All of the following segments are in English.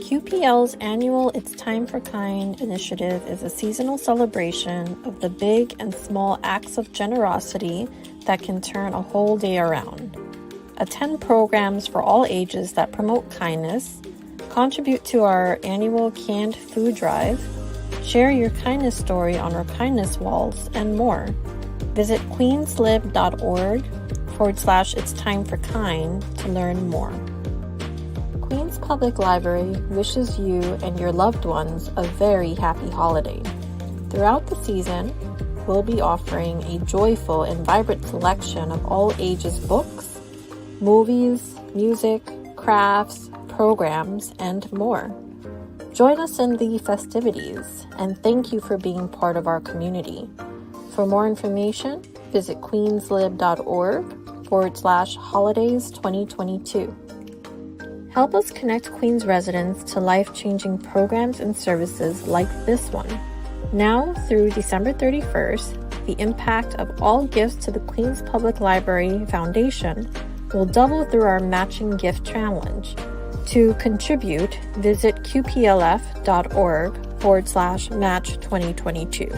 QPL's annual It's Time for Kind initiative is a seasonal celebration of the big and small acts of generosity that can turn a whole day around. Attend programs for all ages that promote kindness, contribute to our annual canned food drive, share your kindness story on our kindness walls, and more. Visit queenslib.org/It's Time for Kind to learn more. Queens Public Library wishes you and your loved ones a very happy holiday. Throughout the season, we'll be offering a joyful and vibrant selection of all ages books, movies, music, crafts, programs, and more. Join us in the festivities, and thank you for being part of our community. For more information, visit queenslib.org/holidays 2022. Help us connect Queens residents to life-changing programs and services like this one. Now through December 31st, the impact of all gifts to the Queens Public Library Foundation will double through our matching gift challenge. To contribute, visit qplf.org/match 2022.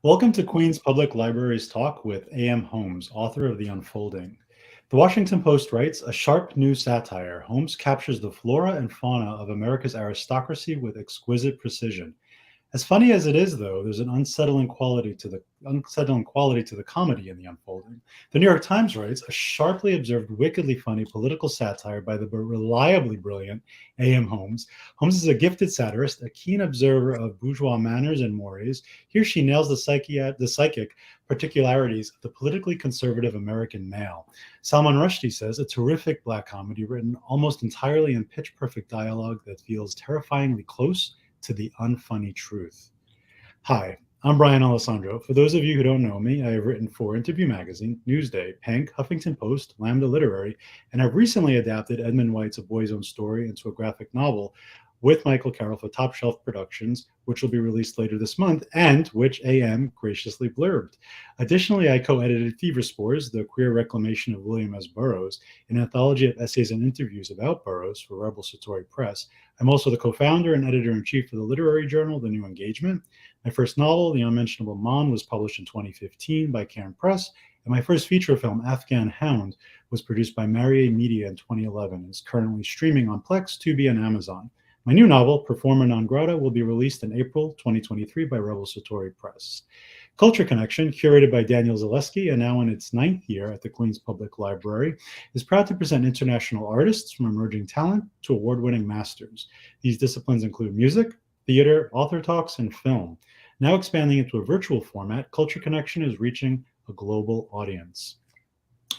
Welcome to Queens Public Library's talk with A.M. Homes, author of The Unfolding. The Washington Post writes, a sharp new satire, Holmes captures the flora and fauna of America's aristocracy with exquisite precision. As funny as it is, though, there's an unsettling quality to the comedy in The Unfolding. The New York Times writes, a sharply observed, wickedly funny political satire by the reliably brilliant A.M. Homes. Holmes is a gifted satirist, a keen observer of bourgeois manners and mores. Here she nails the psychic particularities of the politically conservative American male. Salman Rushdie says, a terrific Black comedy written almost entirely in pitch-perfect dialogue that feels terrifyingly close to the unfunny truth. Hi, I'm Brian Alessandro. For those of you who don't know me, I have written for Interview Magazine, Newsday, Pank, Huffington Post, Lambda Literary, and I've recently adapted Edmund White's A Boy's Own Story into a graphic novel with Michael Carroll for Top Shelf Productions, which will be released later this month, and which AM graciously blurbed. Additionally, I co-edited Fever Spores, the queer reclamation of William S. Burroughs, an anthology of essays and interviews about Burroughs for Rebel Satori Press. I'm also the co-founder and editor-in-chief of the literary journal, The New Engagement. My first novel, The Unmentionable Mon, was published in 2015 by Cairn Press, and my first feature film, Afghan Hound, was produced by Marriott Media in 2011 and is currently streaming on Plex, Tubi, and Amazon. My new novel, Performer Non Grata, will be released in April 2023 by Rebel Satori Press. Culture Connection, curated by Daniel Zaleski and now in its 9th year at the Queens Public Library, is proud to present international artists from emerging talent to award-winning masters. These disciplines include music, theater, author talks, and film. Now expanding into a virtual format, Culture Connection is reaching a global audience.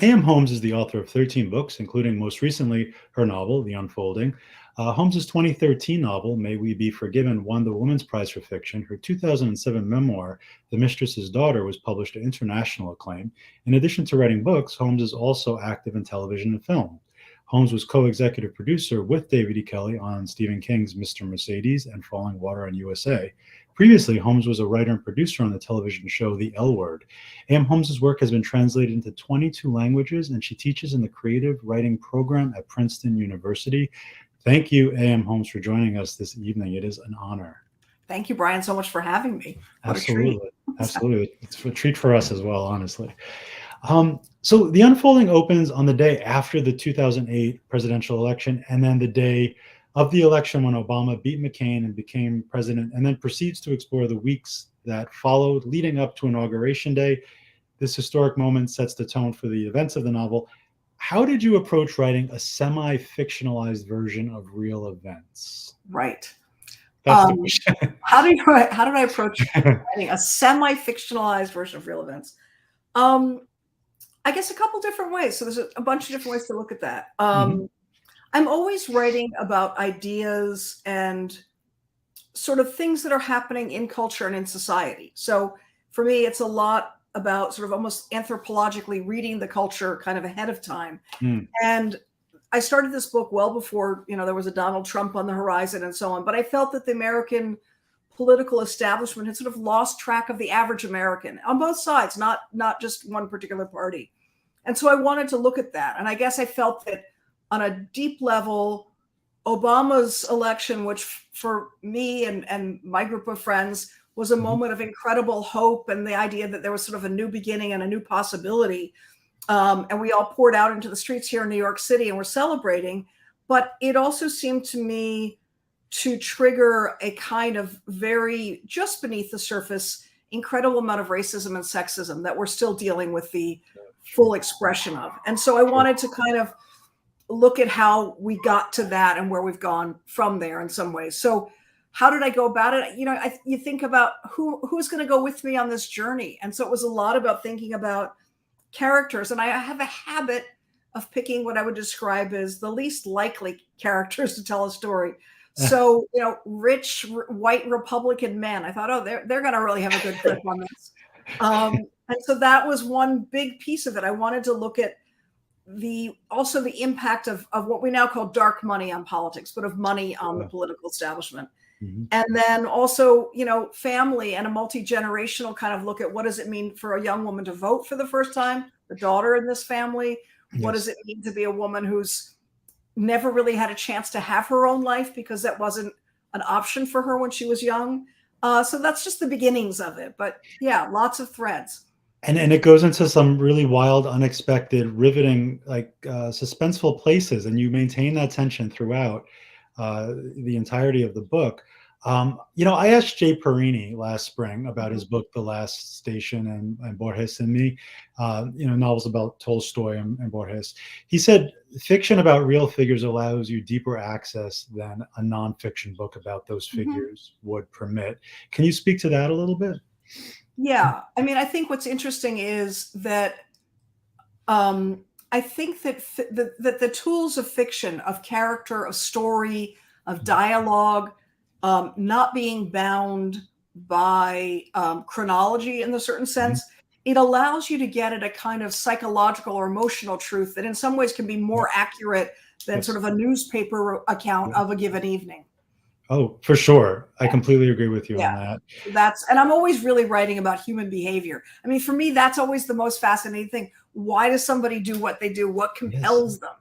A.M. Homes is the author of 13 books, including most recently her novel, The Unfolding. Holmes' 2013 novel, May We Be Forgiven, won the Women's Prize for Fiction. Her 2007 memoir, The Mistress's Daughter, was published to international acclaim. In addition to writing books, Holmes is also active in television and film. Holmes was co-executive producer with David E. Kelley on Stephen King's Mr. Mercedes and Falling Water on USA. Previously, Holmes was a writer and producer on the television show The L Word. A.M. Holmes' work has been translated into 22 languages, and she teaches in the creative writing program at Princeton University. Thank you, A.M. Holmes, for joining us this evening. It is an honor. Thank you, Brian, so much for having me. What Absolutely. a treat. Absolutely. It's a treat for us as well, honestly. So The Unfolding opens on the day after the 2008 presidential election, and then the day of the election when Obama beat McCain and became president, and then proceeds to explore the weeks that followed leading up to Inauguration Day. This historic moment sets the tone for the events of the novel. How did you approach writing a semi-fictionalized version of real events? Right. That's the question. How did I approach writing a semi-fictionalized version of real events? I guess a couple different ways. So there's a bunch of different ways to look at that. I'm always writing about ideas and sort of things that are happening in culture and in society. So for me, it's a lot about sort of almost anthropologically reading the culture kind of ahead of time. And I started this book well before, there was a Donald Trump on the horizon and so on. But I felt that the American political establishment had sort of lost track of the average American on both sides, not just one particular party. And so I wanted to look at that. And I guess I felt that on a deep level, Obama's election, which for me and my group of friends was a moment of incredible hope and the idea that there was sort of a new beginning and a new possibility. And we all poured out into the streets here in New York City and we're celebrating. But it also seemed to me to trigger a kind of very just beneath the surface, incredible amount of racism and sexism that we're still dealing with the full expression of. And so I wanted to kind of look at how we got to that and where we've gone from there in some ways. So how did I go about it? You think about who's going to go with me on this journey. And so it was a lot about thinking about characters. And I have a habit of picking what I would describe as the least likely characters to tell a story. So, rich white Republican men, I thought, they're going to really have a good grip on this. And so that was one big piece of it. I wanted to look at also the impact of what we now call dark money on politics, but of money on the political establishment. And then also, family and a multi-generational kind of look at what does it mean for a young woman to vote for the first time, the daughter in this family? Yes. What does it mean to be a woman who's never really had a chance to have her own life because that wasn't an option for her when she was young? So that's just the beginnings of it. But yeah, lots of threads. And it goes into some really wild, unexpected, riveting, suspenseful places. And you maintain that tension throughout the entirety of the book. I asked Jay Perini last spring about his book, The Last Station, and Borges and Me, novels about Tolstoy and Borges. He said, fiction about real figures allows you deeper access than a nonfiction book about those figures would permit. Can you speak to that a little bit? Yeah. I mean, I think what's interesting is that I think that that the tools of fiction, of character, of story, of dialogue, not being bound by chronology in a certain sense, it allows you to get at a kind of psychological or emotional truth that in some ways can be more accurate than sort of a newspaper account of a given evening. Oh, for sure. I completely agree with you on that. And I'm always really writing about human behavior. I mean, for me, that's always the most fascinating thing. Why does somebody do what they do? What compels them,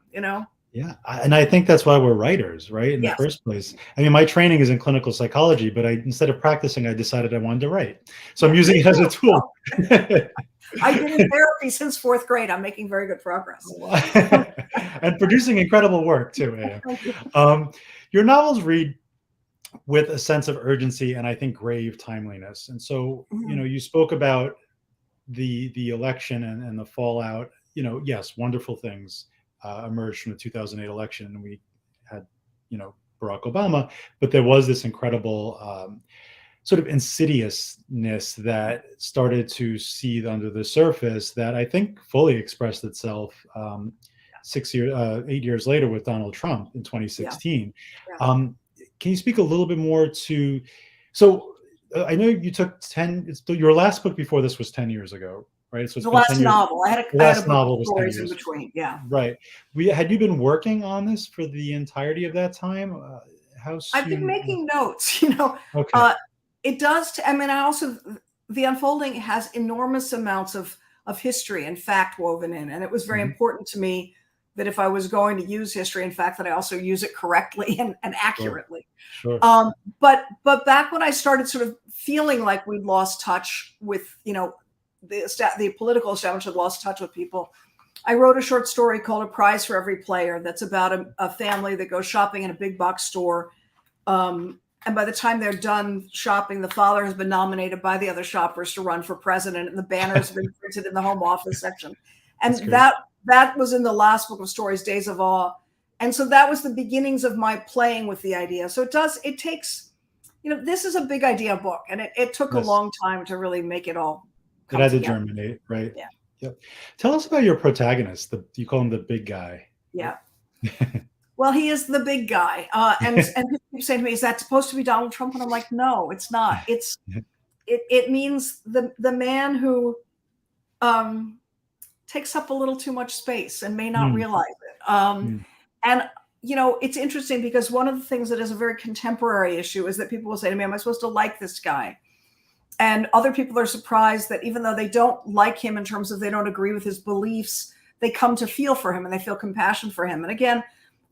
Yeah. And I think that's why we're writers, right? In the first place. I mean, my training is in clinical psychology, but instead of practicing, I decided I wanted to write. So I'm using it as a tool. I've been in therapy since 4th grade. I'm making very good progress. And producing incredible work too. Your novels read with a sense of urgency and I think grave timeliness. And so, you spoke about the election and the fallout. Yes, wonderful things emerged from the 2008 election, and we had, Barack Obama, but there was this incredible sort of insidiousness that started to seethe under the surface that I think fully expressed itself 8 years later with Donald Trump in 2016. Can you speak a little bit more to, so I know you took your last book before this was 10 years ago, right? So it's the last novel. I had a novel was stories in between. Yeah. Right. Had you been working on this for the entirety of that time? How soon? I've been making notes, Okay. It does. The Unfolding has enormous amounts of history and fact woven in. And it was very important to me that if I was going to use history, in fact, that I also use it correctly and accurately. Sure. But back when I started sort of feeling like we'd lost touch with, the political establishment had lost touch with people, I wrote a short story called A Prize for Every Player that's about a family that goes shopping in a big box store. And by the time they're done shopping, the father has been nominated by the other shoppers to run for president, and the banners have been printed in the home office section. And that was in the last book of stories, Days of Awe. And so that was the beginnings of my playing with the idea. So it takes this is a big idea book, and it took a Yes. long time to really make it all It come had to together. germinate, right? Yeah. Yep. Tell us about your protagonist. You call him the big guy. Yeah. Well, he is the big guy, and people keep saying to me, "Is that supposed to be Donald Trump?" And I'm like, "No, it's not. It means the man who takes up a little too much space and may not realize it." And it's interesting because one of the things that is a very contemporary issue is that people will say to me, "Am I supposed to like this guy?" And other people are surprised that even though they don't like him in terms of they don't agree with his beliefs, they come to feel for him and they feel compassion for him. And again,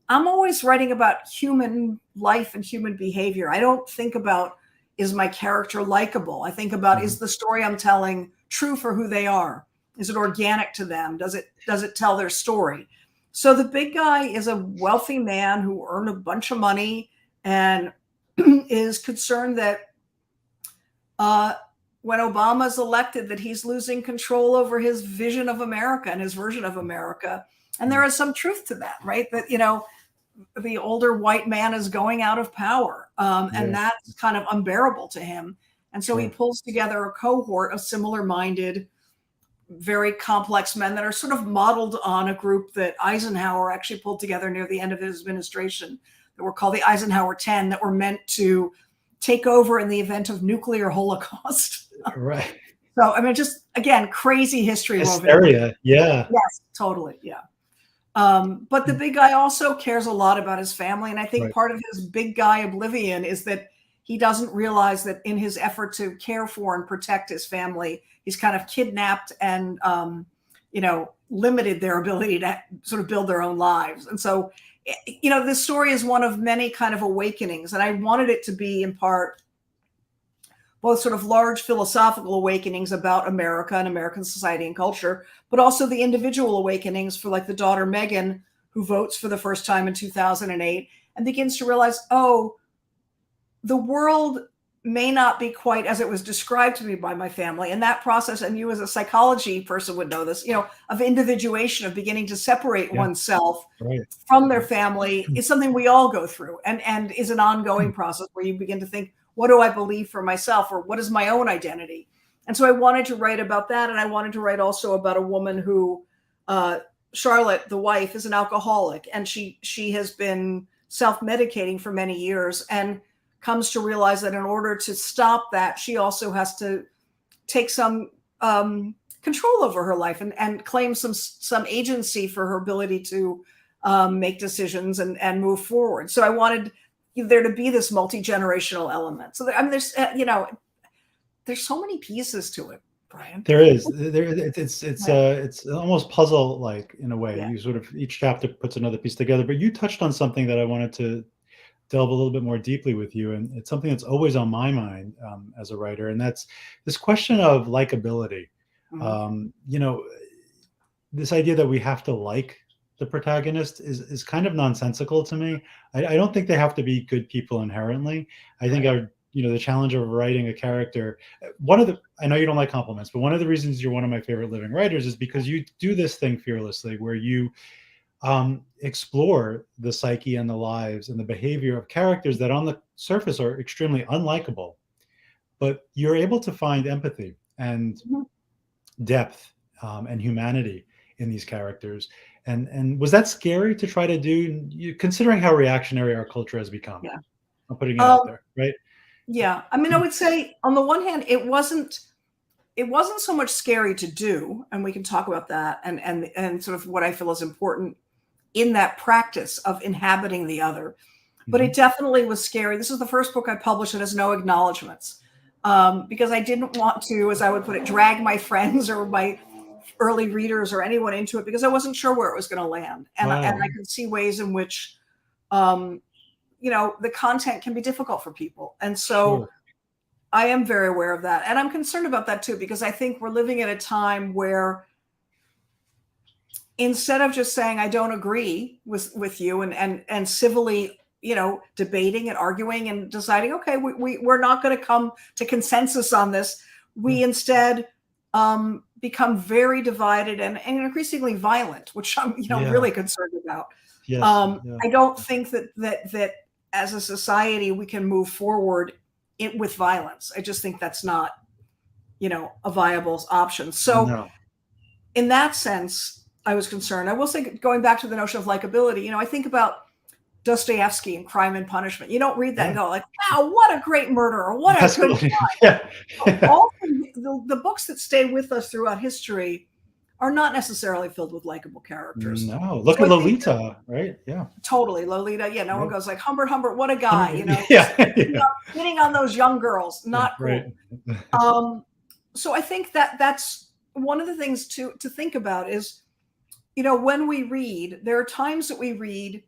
I'm always writing about human life and human behavior. I don't think about, is my character likable? I think about, is the story I'm telling true for who they are? Is it organic to them? Does it tell their story? So the big guy is a wealthy man who earned a bunch of money and is concerned that when Obama's elected, that he's losing control over his vision of America and his version of America. And there is some truth to that, right? That, the older white man is going out of power. And that's kind of unbearable to him. And so he pulls together a cohort of similar-minded, very complex men that are sort of modeled on a group that Eisenhower actually pulled together near the end of his administration that were called the Eisenhower 10, that were meant to take over in the event of nuclear holocaust. Right. So, I mean, just, again, crazy history. Hysteria. Yeah. Yes, totally. Yeah. But the big guy also cares a lot about his family. And I think part of his big guy oblivion is that he doesn't realize that in his effort to care for and protect his family, he's kind of kidnapped and, limited their ability to sort of build their own lives. And so, this story is one of many kind of awakenings. And I wanted it to be in part both sort of large philosophical awakenings about America and American society and culture, but also the individual awakenings for like the daughter Megan, who votes for the first time in 2008 and begins to realize, oh, the world may not be quite as it was described to me by my family. And that process, and you as a psychology person would know this, of individuation, of beginning to separate oneself from their family is something we all go through and is an ongoing process where you begin to think, what do I believe for myself, or what is my own identity? And so I wanted to write about that. And I wanted to write also about a woman who, Charlotte, the wife, is an alcoholic, and she has been self-medicating for many years and comes to realize that in order to stop that, she also has to take some control over her life and claim some agency for her ability to make decisions and move forward. So I wanted there to be this multi-generational element. So there's so many pieces to it, Brian. There is. It's almost puzzle-like in a way. You sort of, each chapter puts another piece together. But you touched on something that I wanted to delve a little bit more deeply with you, and it's something that's always on my mind as a writer, and that's this question of likability. This idea that we have to like the protagonist is kind of nonsensical to me. I don't think they have to be good people inherently. I think the challenge of writing a character, I know you don't like compliments, but one of the reasons you're one of my favorite living writers is because you do this thing fearlessly, where you explore the psyche and the lives and the behavior of characters that on the surface are extremely unlikable, but you're able to find empathy and depth and humanity in these characters. And was that scary to try to do, considering how reactionary our culture has become? Yeah. I'm putting it out there, right? Yeah. I mean, I would say on the one hand, it wasn't so much scary to do, and we can talk about that and sort of what I feel is important in that practice of inhabiting the other. But it definitely was scary. This is the first book I published that has no acknowledgments, because I didn't want to, as I would put it, drag my friends or my early readers or anyone into it, because I wasn't sure where it was going to land. And I could see ways in which, the content can be difficult for people. And so I am very aware of that. And I'm concerned about that too, because I think we're living at a time where instead of just saying, I don't agree with you and civilly, debating and arguing and deciding, okay, we're not going to come to consensus on this. We instead become very divided and increasingly violent, which I'm, really concerned about. I don't think that as a society we can move forward it with violence. I just think that's not, a viable option. So No. in that sense, I was concerned. I will say, going back to the notion of likability, I think about Dostoevsky and Crime and Punishment. You don't read that and go like, wow, what a great murderer. What a good guy. Yeah. All the books that stay with us throughout history are not necessarily filled with likable characters. No, look at Lolita, right? Yeah. Totally. Lolita. Yeah. No one goes like, Humbert, what a guy, Yeah. Hitting on those young girls. Not cool. Right. So I think that's one of the things to think about is, when we read, there are times that we read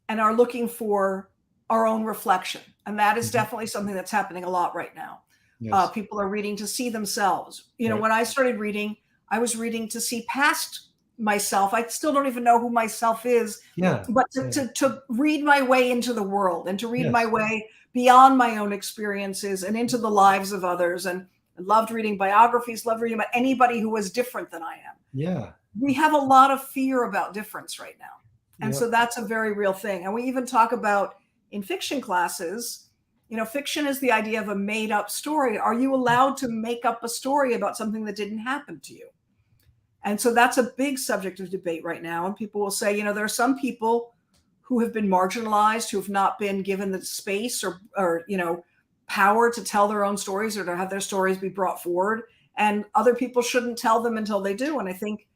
and are looking for our own reflection. And that is definitely something that's happening a lot right now. Yes. People are reading to see themselves. When I started reading, I was reading to see past myself. I still don't even know who myself is, but to read my way into the world and to read my way beyond my own experiences and into the lives of others. And I loved reading biographies, loved reading about anybody who was different than I am. Yeah. We have a lot of fear about difference right now. And so that's a very real thing. And we even talk about in fiction classes, fiction is the idea of a made up story. Are you allowed to make up a story about something that didn't happen to you? And so that's a big subject of debate right now. And people will say, there are some people who have been marginalized, who have not been given the space or power to tell their own stories or to have their stories be brought forward. And other people shouldn't tell them until they do. And I think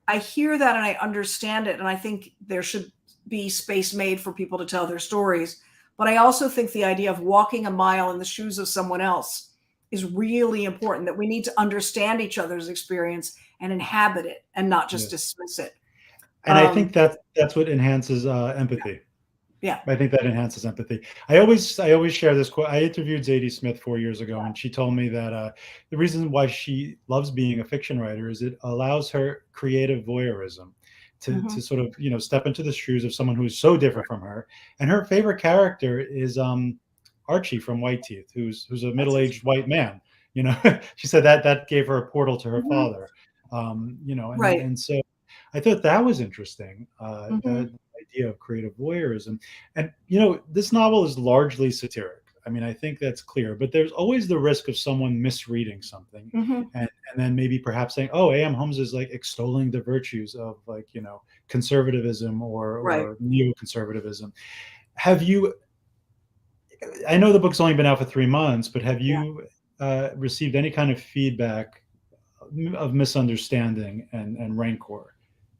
I hear that and I understand it. And I think there should be space made for people to tell their stories. But I also think the idea of walking a mile in the shoes of someone else is really important, that we need to understand each other's experience and inhabit it and not just dismiss it. And I think that's what enhances empathy. Yeah. I think that enhances empathy. I always share this quote. I interviewed Zadie Smith 4 years ago, and she told me that the reason why she loves being a fiction writer is it allows her creative voyeurism to sort of, step into the shoes of someone who's so different from her. And her favorite character is Archie from White Teeth, who's a middle-aged white man. She said that gave her a portal to her father. And so I thought that was interesting. The idea of creative voyeurism. And, this novel is largely satiric. I mean, I think that's clear, but there's always the risk of someone misreading something and then maybe perhaps saying, oh, A.M. Homes is like extolling the virtues of conservatism or neoconservatisvism. Have you, I know the book's only been out for 3 months, but have you received any kind of feedback of misunderstanding and rancor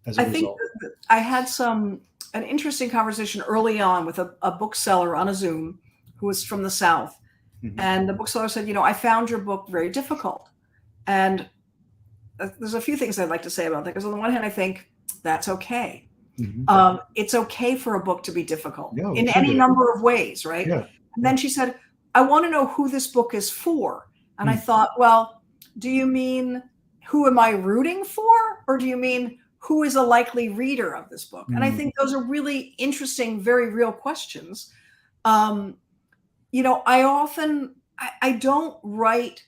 as a result? Think I had an interesting conversation early on with a bookseller on a Zoom who was from the South. And the bookseller said, I found your book very difficult. And there's a few things I'd like to say about that, because on the one hand, I think that's okay. It's okay for a book to be difficult in any number of ways, right? Yeah. And then she said, I want to know who this book is for. And I thought, well, do you mean who am I rooting for? Or do you mean who is a likely reader of this book? And I think those are really interesting, very real questions. I don't write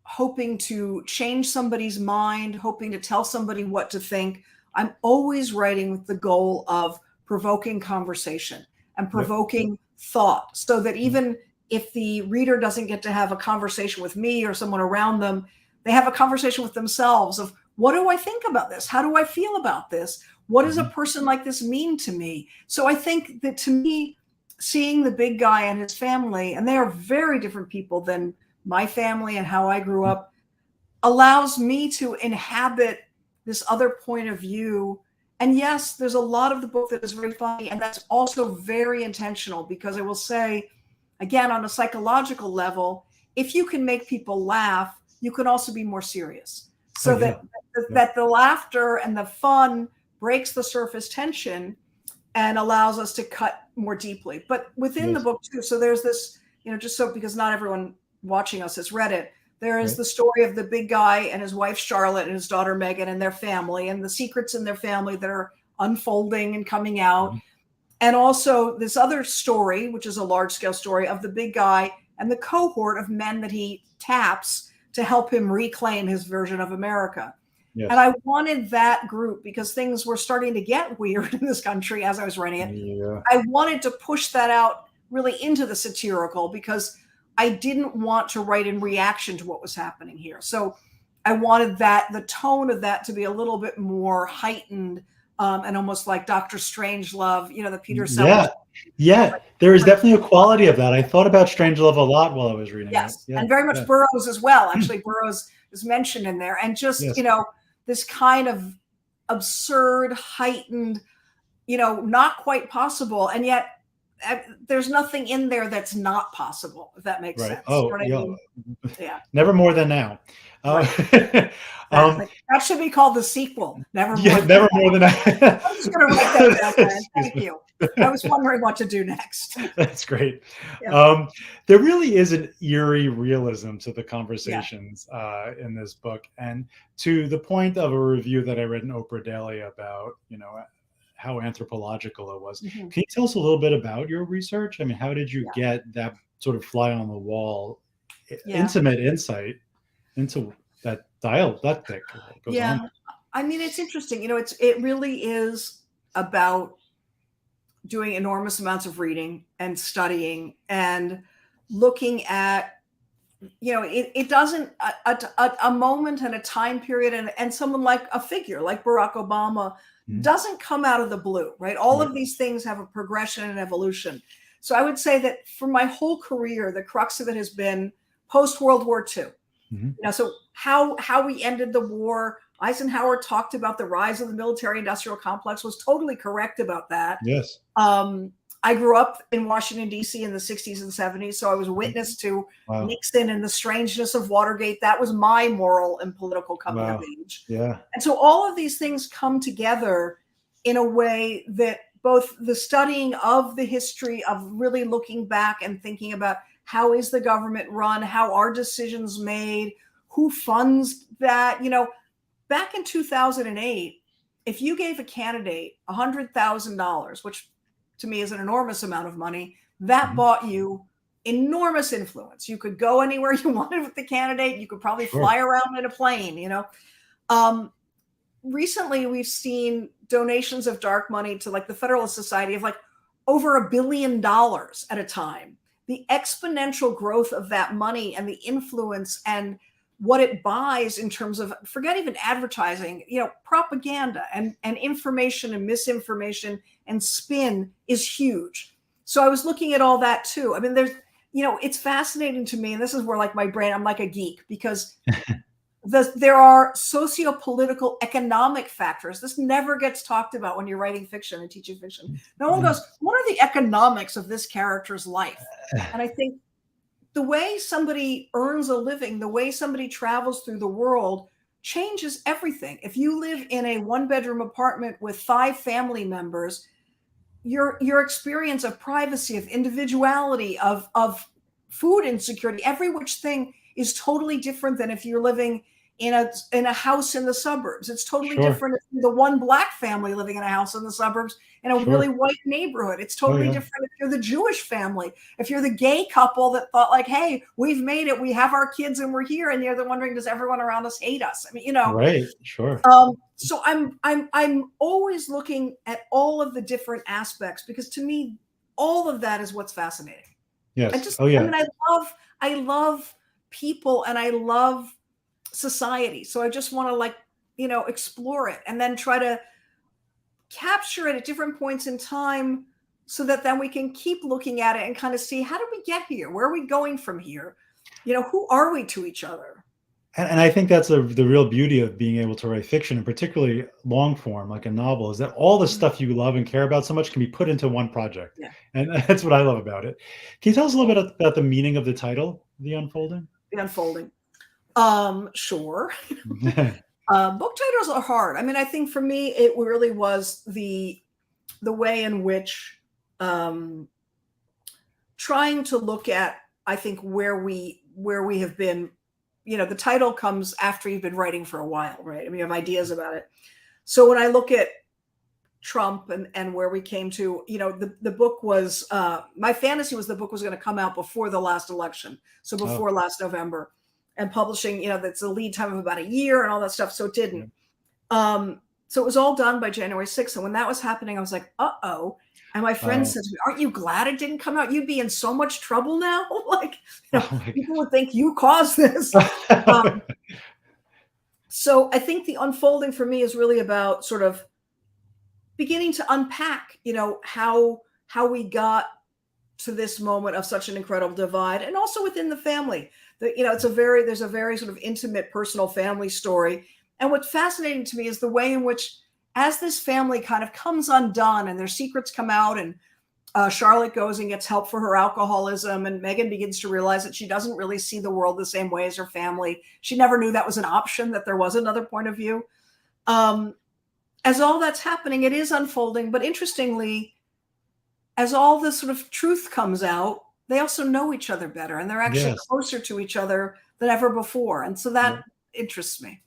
hoping to change somebody's mind, hoping to tell somebody what to think. I'm always writing with the goal of provoking conversation and provoking thought, so that even if the reader doesn't get to have a conversation with me or someone around them, they have a conversation with themselves of, what do I think about this? How do I feel about this? What does a person like this mean to me? So I think that, to me, seeing the big guy and his family, and they are very different people than my family and how I grew up, allows me to inhabit this other point of view. And yes, there's a lot of the book that is very funny, and that's also very intentional, because I will say, again, on a psychological level, if you can make people laugh, you can also be more serious. So that the laughter and the fun breaks the surface tension and allows us to cut more deeply. But within the book too, so there's this, just so, because not everyone watching us has read it, there is the story of the big guy and his wife Charlotte and his daughter Megan and their family, and the secrets in their family that are unfolding and coming out. And also this other story, which is a large scale story, of the big guy and the cohort of men that he taps to help him reclaim his version of America. And I wanted that group, because things were starting to get weird in this country as I was writing it. I wanted to push that out really into the satirical, because I didn't want to write in reaction to what was happening here. So I wanted the tone of that to be a little bit more heightened, and almost like Dr. Strangelove, the Peter Sellers. Yeah. There is definitely a quality of that. I thought about Strangelove a lot while I was reading it. Yes, and very much Burroughs as well. Actually, Burroughs is mentioned in there, and just this kind of absurd, heightened, not quite possible, and yet there's nothing in there that's not possible, if that makes sense. Oh, you know what I mean? Yeah. Never More Than Now. Right. That should be called the sequel. Never More Than Now. I'm just going to write that down. Thank you. I was wondering what to do next. That's great. Yeah. There really is an eerie realism to the conversations in this book, and to the point of a review that I read in Oprah Daily about, how anthropological it was. Mm-hmm. Can you tell us a little bit about your research? I mean, how did you get that sort of fly on the wall, intimate insight into that dialectic? I mean, it's interesting. It really is about doing enormous amounts of reading and studying and looking at, it doesn't, a moment and a time period and someone like a figure like Barack Obama doesn't come out of the blue, right? All of these things have a progression and evolution. So I would say that for my whole career, the crux of it has been post-World War II. Mm-hmm. So how we ended the war. Eisenhower talked about the rise of the military-industrial complex, was totally correct about that. Yes. I grew up in Washington, D.C. in the 60s and 70s, so I was witness to Nixon and the strangeness of Watergate. That was my moral and political coming of age. Yeah. And so all of these things come together in a way that both the studying of the history of really looking back and thinking about how is the government run, how are decisions made, who funds that, back in 2008, if you gave a candidate $100,000, which to me is an enormous amount of money, that bought you enormous influence. You could go anywhere you wanted with the candidate. You could probably fly around in a plane, Recently, we've seen donations of dark money to like the Federalist Society of like over $1 billion at a time. The exponential growth of that money and the influence and what it buys in terms of, forget even advertising, propaganda and information and misinformation and spin is huge. So I was looking at all that too. I mean, there's, it's fascinating to me. And this is where like my brain, I'm like a geek because there are socio-political economic factors. This never gets talked about when you're writing fiction and teaching fiction. No one goes, what are the economics of this character's life? And I think the way somebody earns a living, the way somebody travels through the world changes everything. If you live in a one-bedroom apartment with 5 family members, your experience of privacy, of individuality, of food insecurity, every which thing is totally different than if you're living in a house in the suburbs. It's totally different if you're the one Black family living in a house in the suburbs in a really white neighborhood. It's totally different if you're the Jewish family, if you're the gay couple that thought like, hey, we've made it, we have our kids and we're here, and they're wondering, does everyone around us hate us? I mean, Right, sure. So I'm always looking at all of the different aspects because to me, all of that is what's fascinating. Yes. I mean, I love people and I love society. So I just want to explore it and then try to capture it at different points in time so that then we can keep looking at it and kind of see, how did we get here? Where are we going from here? Who are we to each other? And I think that's the real beauty of being able to write fiction, and particularly long form, like a novel, is that all the stuff you love and care about so much can be put into one project. Yeah. And that's what I love about it. Can you tell us a little bit about the meaning of the title, The Unfolding? The Unfolding. Sure. Book titles are hard. I mean, I think for me, it really was the way in which trying to look at, I think, where we have been. The title comes after you've been writing for a while, right? I mean, you have ideas about it. So when I look at Trump and where we came to, the book was, my fantasy was the book was going to come out before the last election. So before last November, and publishing, that's a lead time of about a year and all that stuff. So it didn't. So it was all done by January 6th. And when that was happening, I was like, uh-oh. And my friend says to me, "Aren't you glad it didn't come out? You'd be in so much trouble now." Like, Oh my people would think you caused this. God. So I think the unfolding for me is really about sort of beginning to unpack, how we got to this moment of such an incredible divide, and also within the family. There's a very sort of intimate, personal family story. And what's fascinating to me is the way in which, as this family kind of comes undone and their secrets come out, and Charlotte goes and gets help for her alcoholism, and Meghan begins to realize that she doesn't really see the world the same way as her family. She never knew that was an option, that there was another point of view. As all that's happening, it is unfolding. But interestingly, as all this sort of truth comes out, they also know each other better, and they're actually closer to each other than ever before. And so that interests me.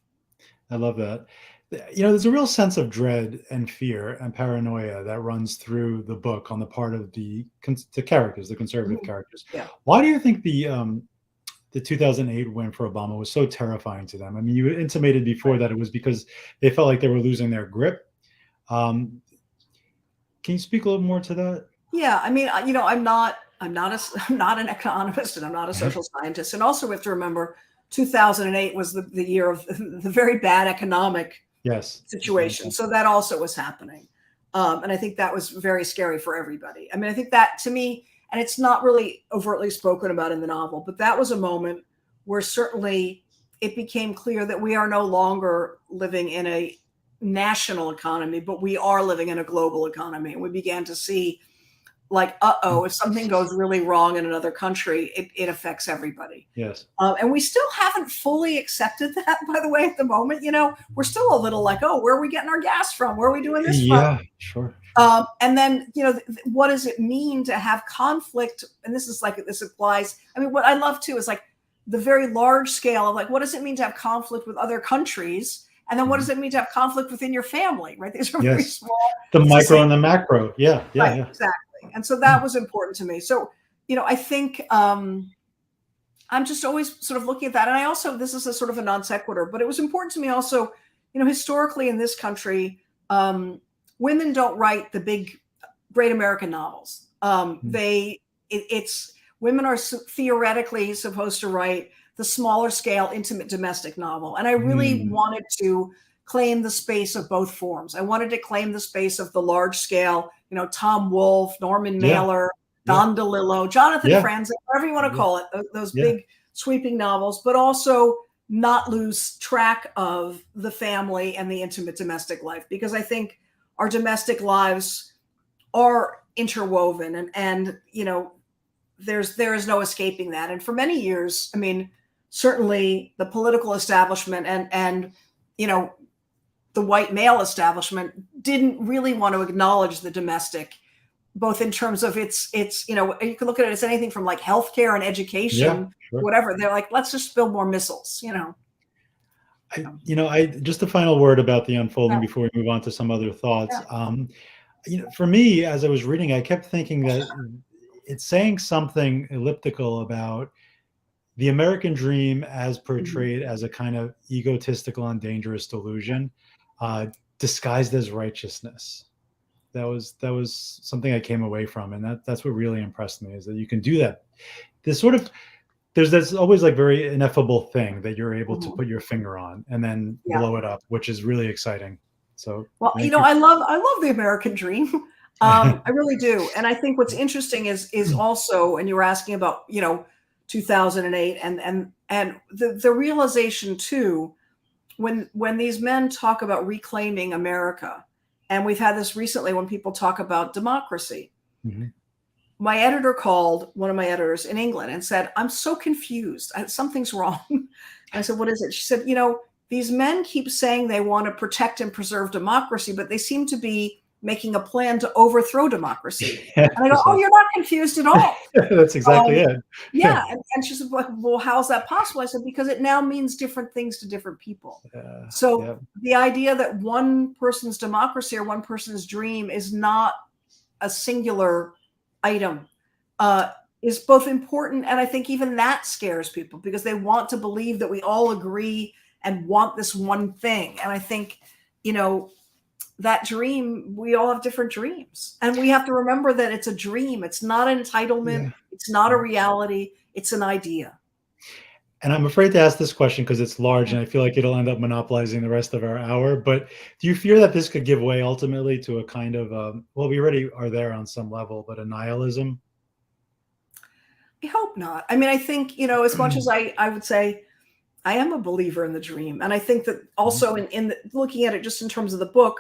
I love that. There's a real sense of dread and fear and paranoia that runs through the book on the part of the characters, the conservative characters. Yeah. Why do you think the 2008 win for Obama was so terrifying to them? I mean, you intimated before that it was because they felt like they were losing their grip. Can you speak a little more to that? Yeah, I mean, I'm not an economist, and I'm not a social scientist. And also, we have to remember 2008 was the year of the very bad economic situation. So that also was happening. And I think that was very scary for everybody. I mean, I think that, to me, and it's not really overtly spoken about in the novel, but that was a moment where certainly it became clear that we are no longer living in a national economy, but we are living in a global economy. And we began to see, like, if something goes really wrong in another country, it affects everybody. Yes. And we still haven't fully accepted that, by the way, at the moment. We're still a little like, where are we getting our gas from? Where are we doing this from? Yeah, sure. And then, what does it mean to have conflict? And this applies. I mean, what I love too is like the very large scale of like, what does it mean to have conflict with other countries? And then what does it mean to have conflict within your family, right? These are very small. The micro and the macro. Yeah. Exactly. And so that was important to me. So, I think I'm just always sort of looking at that. And I also, this is a sort of a non sequitur, but it was important to me also, historically in this country, women don't write the big, great American novels. Women are theoretically supposed to write the smaller scale, intimate domestic novel. And I really wanted to claim the space of both forms. I wanted to claim the space of the large scale, Tom Wolfe, Norman Mailer, Don DeLillo, Jonathan Franzen, whatever you want to call it, those big sweeping novels, but also not lose track of the family and the intimate domestic life, because I think our domestic lives are interwoven, and there is no escaping that. And for many years, I mean, certainly the political establishment and the white male establishment didn't really want to acknowledge the domestic, both in terms of its you can look at it as anything from like healthcare and education, whatever. They're like, let's just build more missiles, I just a final word about the unfolding before we move on to some other thoughts. For me, as I was reading, I kept thinking that it's saying something elliptical about the American dream as portrayed as a kind of egotistical and dangerous delusion, disguised as righteousness. That was something I came away from, and that's what really impressed me, is that you can do that. There's always like very ineffable thing that you're able to put your finger on and then blow it up, which is really exciting. So, well, I love the American dream. I really do. And I think what's interesting is also, and you were asking about, 2008 and the realization too, when these men talk about reclaiming America, and we've had this recently when people talk about democracy. My editor called, one of my editors in England, and said, "I'm so confused. Something's wrong." I said, "What is it?" She said, "These men keep saying they want to protect and preserve democracy, but they seem to be making a plan to overthrow democracy." And I go, "Oh, you're not confused at all." That's exactly it. Yeah. And she said, "Well, how's that possible?" I said, "Because it now means different things to different people." The idea that one person's democracy or one person's dream is not a singular item is both important, and I think even that scares people, because they want to believe that we all agree and want this one thing. And I think, that dream, we all have different dreams, and we have to remember that it's a dream. It's not an entitlement. Yeah. It's not a reality. It's an idea. And I'm afraid to ask this question because it's large and I feel like it'll end up monopolizing the rest of our hour. But do you fear that this could give way ultimately to a kind of, well, we already are there on some level, but a nihilism? I hope not. I mean, I think, as much as I would say I am a believer in the dream. And I think that also looking at it just in terms of the book,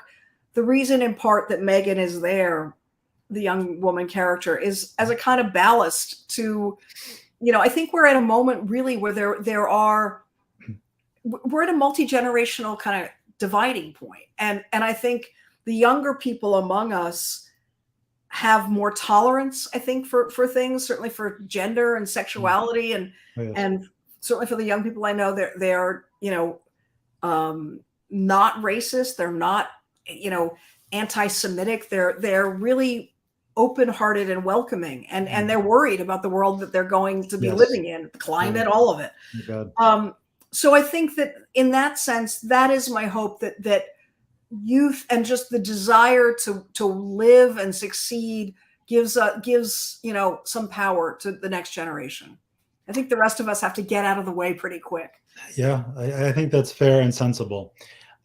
the reason in part that Megan is there, the young woman character, is as a kind of ballast to, I think we're at a moment really where we're at a multi-generational kind of dividing point. And I think the younger people among us have more tolerance, I think, for things, certainly for gender and sexuality, and certainly for the young people I know, they are, not racist. They're not, anti-Semitic. They're really open-hearted and welcoming, and they're worried about the world that they're going to be living in, the climate, all of it. So I think that in that sense, that is my hope, that youth and just the desire to live and succeed gives some power to the next generation. I think the rest of us have to get out of the way pretty quick. Yeah, I think that's fair and sensible.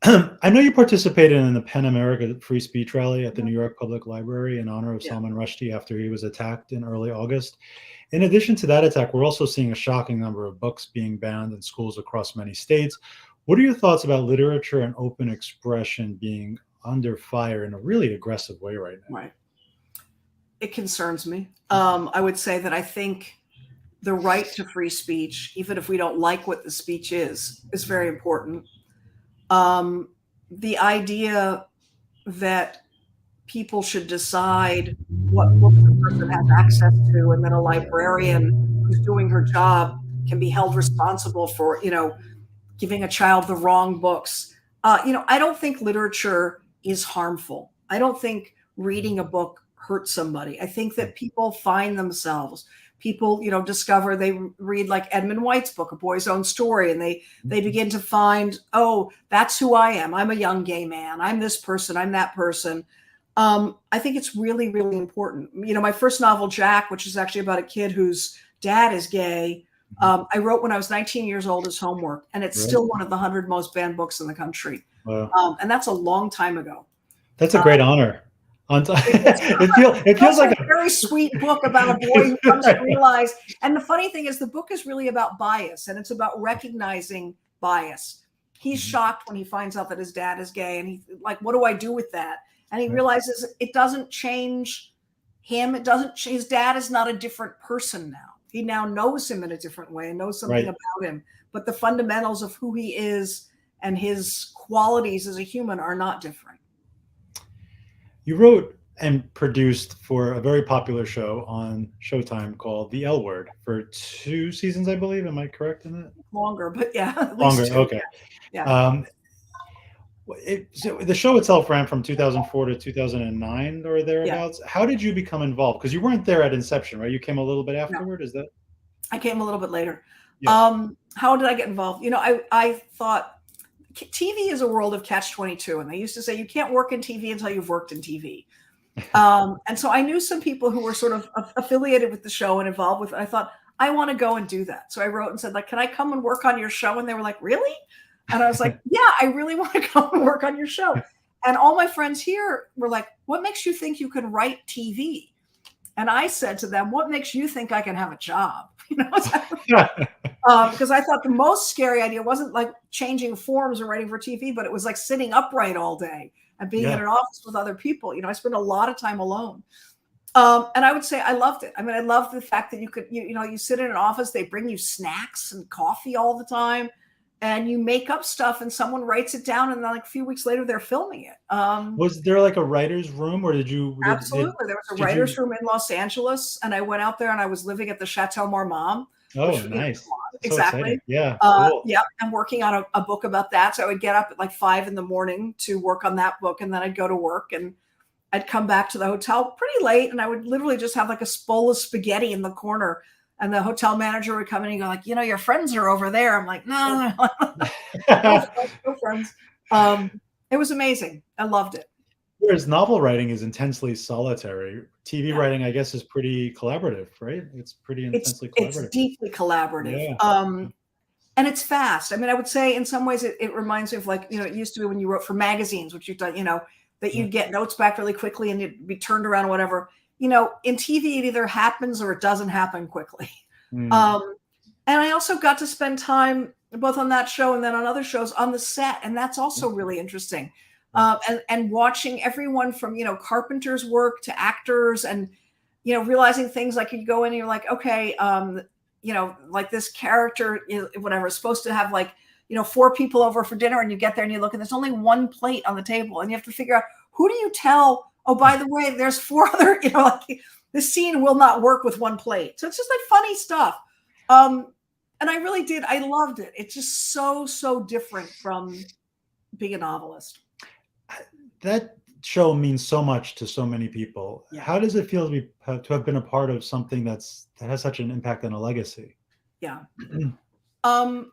I know you participated in the PEN America Free Speech Rally at the New York Public Library in honor of Salman Rushdie after he was attacked in early August. In addition to that attack, we're also seeing a shocking number of books being banned in schools across many states. What are your thoughts about literature and open expression being under fire in a really aggressive way right now? Right. It concerns me. I would say that I think the right to free speech, even if we don't like what the speech is very important. The idea that people should decide what books a person has access to, and that a librarian who's doing her job can be held responsible for, giving a child the wrong books. I don't think literature is harmful. I don't think reading a book hurts somebody. I think that people find themselves. People, discover, they read like Edmund White's book, A Boy's Own Story, and they begin to find, oh, that's who I am. I'm a young gay man. I'm this person. I'm that person. I think it's really, really important. My first novel, Jack, which is actually about a kid whose dad is gay, I wrote when I was 19 years old as homework, and it's still one of the 100 most banned books in the country. Wow. And that's a long time ago. That's a great honor. It feels like a very sweet book about a boy who comes to realize. And the funny thing is, the book is really about bias, and it's about recognizing bias. He's shocked when he finds out that his dad is gay, and he's like, what do I do with that? And he realizes it doesn't change him. His dad is not a different person now. He now knows him in a different way and knows something about him. But the fundamentals of who he is and his qualities as a human are not different. You wrote and produced for a very popular show on Showtime called The L Word for 2 seasons, I believe. Am I correct in that? Longer, but yeah. Longer, okay. Yeah. So the show itself ran from 2004 to 2009 or thereabouts. How did you become involved? Because you weren't there at inception, right? You came a little bit afterward, is that? I came a little bit later. How did I get involved? I thought TV is a world of catch-22, and they used to say you can't work in TV until you've worked in TV. And so I knew some people who were sort of affiliated with the show and involved with it. I thought, I want to go and do that. So I wrote and said, can I come and work on your show? And they were like, really? And I was like, yeah, I really want to come and work on your show. And all my friends here were like, what makes you think you can write TV? And I said to them, what makes you think I can have a job? Because I thought the most scary idea wasn't like changing forms or writing for TV, but it was like sitting upright all day and being in an office with other people. I spent a lot of time alone. And I would say I loved it. I mean, I loved the fact that you could, you sit in an office, they bring you snacks and coffee all the time, and you make up stuff and someone writes it down, and then like a few weeks later they're filming it. Was there like a writer's room, or did you? Absolutely. There was a writer's room in Los Angeles, and I went out there and I was living at the Chateau Marmont. Oh, nice. Exactly. So yeah. Cool. Yeah. I'm working on a book about that. So I would get up at like 5 a.m. to work on that book. And then I'd go to work and I'd come back to the hotel pretty late. And I would literally just have like a bowl of spaghetti in the corner. And the hotel manager would come in and go like, your friends are over there. I'm like, no friends. It was amazing. I loved it. Whereas novel writing is intensely solitary. TV Yeah. writing, I guess, is pretty collaborative, right? It's pretty intensely It's collaborative. deeply collaborative. Yeah. And it's fast. I mean, I would say in some ways it reminds me of, like, it used to be when you wrote for magazines, which you've done, that you'd get notes back really quickly and you'd be turned around or whatever. In TV, it either happens or it doesn't happen quickly. Mm. And I also got to spend time both on that show and then on other shows on the set. And that's also really interesting. And watching everyone from, carpenters' work to actors and, realizing things like you go in and you're like, okay, like this character, whatever, is supposed to have, like, 4 people over for dinner, and you get there and you look and there's only 1 plate on the table and you have to figure out, who do you tell, oh, by the way, there's 4 other, like, this scene will not work with 1 plate. So it's just like funny stuff. And I really did. I loved it. It's just so different from being a novelist. That show means so much to so many people. Yeah. How does it feel to have been a part of something that has such an impact and a legacy? Yeah. I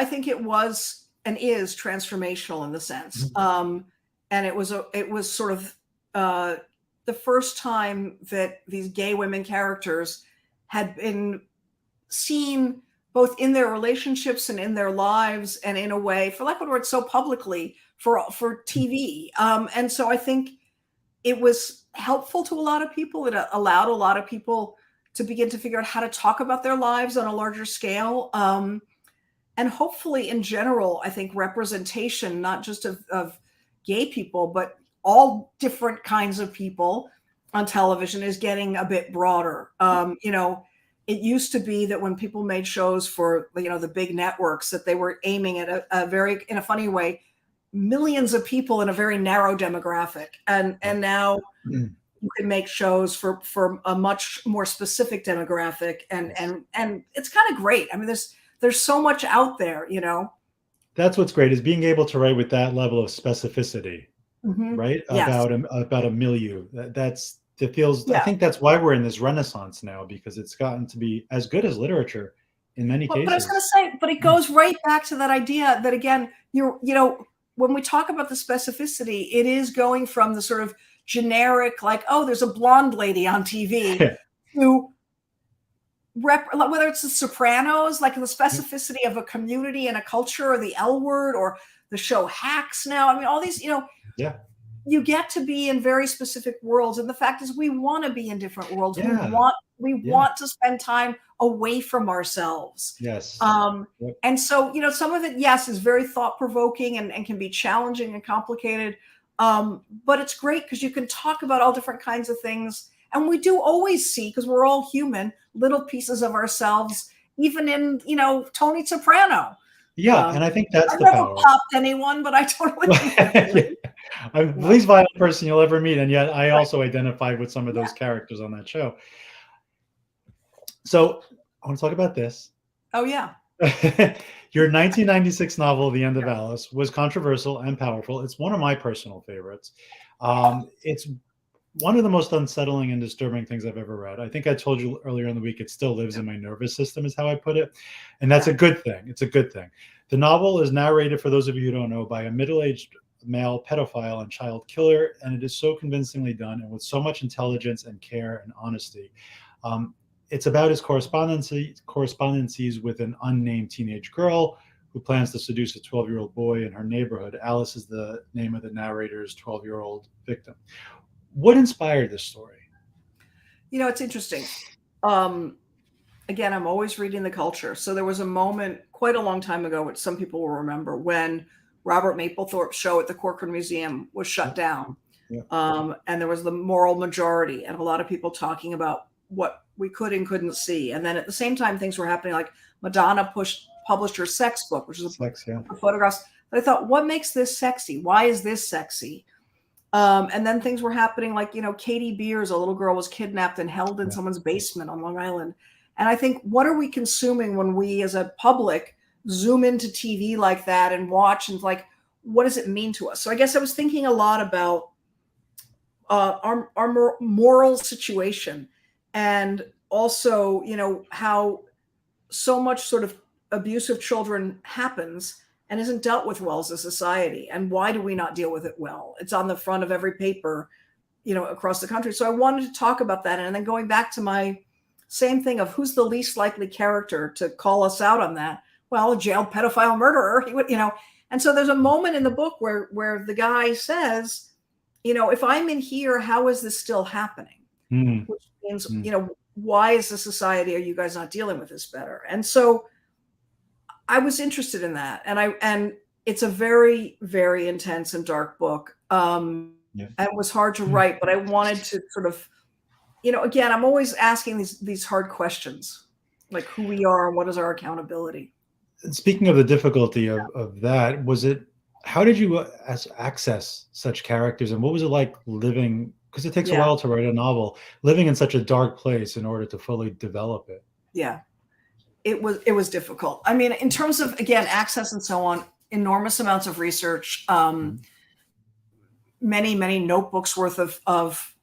think it was and is transformational in the sense. And it was sort of the first time that these gay women characters had been seen both in their relationships and in their lives, and in a way, for lack of a word, so publicly for TV. And so I think it was helpful to a lot of people. It allowed a lot of people to begin to figure out how to talk about their lives on a larger scale. And hopefully, in general, I think representation, not just of gay people, but all different kinds of people on television, is getting a bit broader. It used to be that when people made shows for, the big networks, that they were aiming at a very, in a funny way, millions of people in a very narrow demographic. And now you can make shows for a much more specific demographic. And it's kind of great. I mean, there's so much out there, That's what's great, is being able to write with that level of specificity, right? Yes. About a milieu. It feels, Yeah. I think that's why we're in this renaissance now, because it's gotten to be as good as literature in many cases. But I was going to say, but it goes right back to that idea that, again, when we talk about the specificity, it is going from the sort of generic, like, oh, there's a blonde lady on TV, to whether it's The Sopranos, like the specificity of a community and a culture, or the L Word, or the show Hacks now. I mean, all these, Yeah. you get to be in very specific worlds. And the fact is, we want to be in different worlds. Yeah. We want to spend time away from ourselves. Yes. And so, some of it, yes, is very thought-provoking and can be challenging and complicated. But it's great because you can talk about all different kinds of things. And we do always see, because we're all human, little pieces of ourselves, even in, Tony Soprano. Yeah, and I think that's I've the never power. popped anyone, but I totally. I'm the least violent person you'll ever meet, and yet I also identified with some of those characters on that show. So I want to talk about this. Oh, yeah. Your 1996 novel, The End of Alice, was controversial and powerful. It's one of my personal favorites. It's one of the most unsettling and disturbing things I've ever read. I think I told you earlier in the week, it still lives in my nervous system, is how I put it. And that's a good thing. It's a good thing. The novel is narrated, for those of you who don't know, by a middle-aged male pedophile and child killer, and it is so convincingly done and with so much intelligence and care and honesty. It's about his correspondences with an unnamed teenage girl who plans to seduce a 12-year-old boy in her neighborhood. Alice is the name of the narrator's 12-year-old victim. What inspired this story? It's interesting. Again, I'm always reading the culture. So there was a moment quite a long time ago, which some people will remember, when Robert Mapplethorpe's show at the Corcoran Museum was shut down. Yeah. And there was the moral majority, and a lot of people talking about what we could and couldn't see. And then at the same time, things were happening, like Madonna published her sex book, which is a photographs. But I thought, what makes this sexy? Why is this sexy? And then things were happening, like, Katie Beers, a little girl, was kidnapped and held in someone's basement on Long Island. And I think, what are we consuming when we as a public zoom into TV like that and watch, and like, what does it mean to us? So I guess I was thinking a lot about our moral situation, and also, how so much sort of abuse of children happens, and isn't dealt with well as a society. And why do we not deal with it well? It's on the front of every paper, across the country. So I wanted to talk about that. And then going back to my same thing of who's the least likely character to call us out on that? Well, a jailed pedophile murderer, he would, And so there's a moment in the book where the guy says, if I'm in here, how is this still happening? Which means, why is the society, are you guys not dealing with this better? And so I was interested in that. And it's a very, very intense and dark book. And it was hard to write, but I wanted to sort of, again, I'm always asking these hard questions, like who we are and what is our accountability. Speaking of the difficulty of that, how did you access such characters, and what was it like living, because it takes a while to write a novel, living in such a dark place in order to fully develop it? Yeah, it was difficult. I mean, in terms of, again, access and so on, enormous amounts of research, many, many notebooks worth of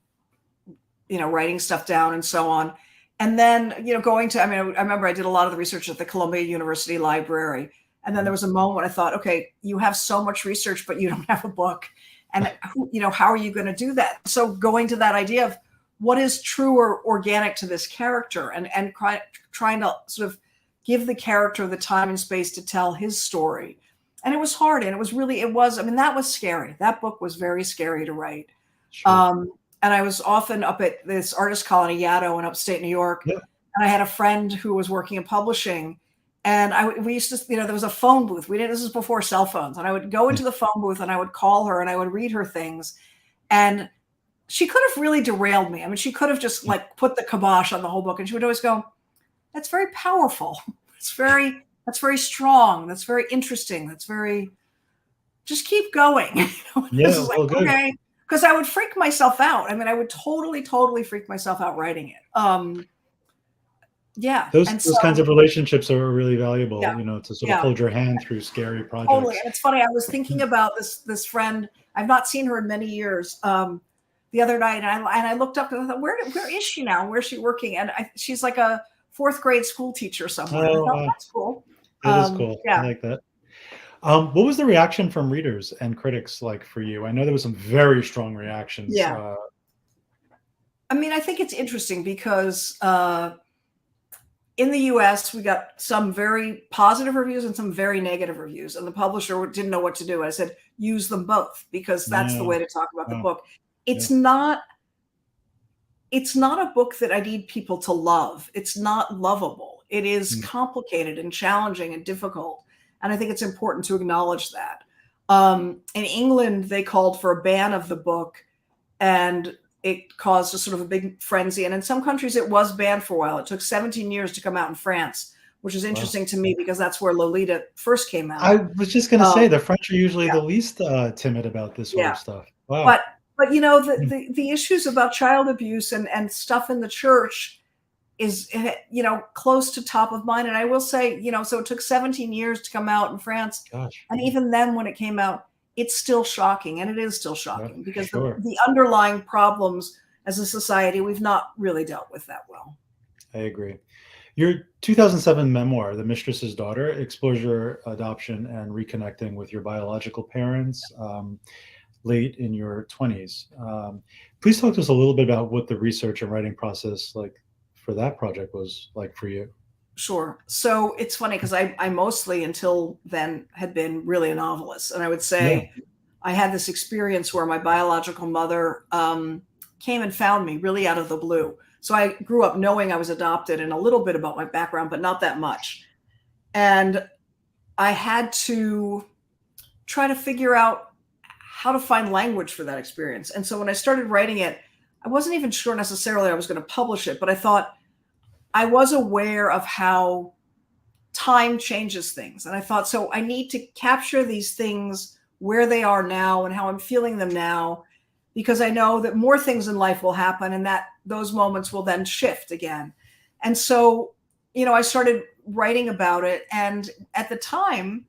writing stuff down and so on. And then, I remember I did a lot of the research at the Columbia University Library. And then there was a moment when I thought, okay, you have so much research, but you don't have a book. And, how are you going to do that? So going to that idea of what is true or organic to this character, and trying to sort of give the character the time and space to tell his story. And it was hard. And that was scary. That book was very scary to write. Sure. And I was often up at this artist colony, Yaddo, in upstate New York. Yeah. And I had a friend who was working in publishing. And we used to, there was a phone booth. This was before cell phones. And I would go into the phone booth and I would call her and I would read her things. And she could have really derailed me. I mean, she could have just put the kibosh on the whole book. And she would always go, that's very powerful. That's very strong. That's very interesting. Just keep going. Yeah, well, good. Okay. Because I would freak myself out. I mean, I would totally, totally freak myself out writing it. Yeah. Those kinds of relationships are really valuable, to sort of hold your hand through scary projects. Totally. And it's funny, I was thinking about this friend. I've not seen her in many years. The other night, and I looked up and I thought, where is she now? Where's she working? And she's like a 4th grade school teacher somewhere. Oh, I thought, that's cool. That is cool. Yeah. I like that. What was the reaction from readers and critics like for you? I know there was some very strong reactions. Yeah. I mean, I think it's interesting because in the US, we got some very positive reviews and some very negative reviews. And the publisher didn't know what to do. I said, use them both, because that's the way to talk about the book. It's not a book that I need people to love. It's not lovable. It is complicated and challenging and difficult. And I think it's important to acknowledge that. In England, they called for a ban of the book, and it caused a sort of a big frenzy. And in some countries, it was banned for a while. It took 17 years to come out in France, which is interesting to me because that's where Lolita first came out. I was just going to say the French are usually the least timid about this sort of stuff. Wow. But the issues about child abuse and stuff in the church is, close to top of mind. And I will say, so it took 17 years to come out in France. Gosh. And even then when it came out, it's still shocking. And it is still shocking because the underlying problems as a society, we've not really dealt with that well. I agree. Your 2007 memoir, The Mistress's Daughter, explores your adoption and reconnecting with your biological parents late in your 20s. Please talk to us a little bit about what the research and writing process for that project was like for you. Sure. So it's funny because I mostly until then had been really a novelist. And I would say I had this experience where my biological mother came and found me really out of the blue. So I grew up knowing I was adopted and a little bit about my background, but not that much. And I had to try to figure out how to find language for that experience. And so when I started writing it, I wasn't even sure necessarily I was going to publish it, but I thought I was aware of how time changes things. And I thought, so I need to capture these things where they are now and how I'm feeling them now, because I know that more things in life will happen and that those moments will then shift again. And so, I started writing about it. And at the time,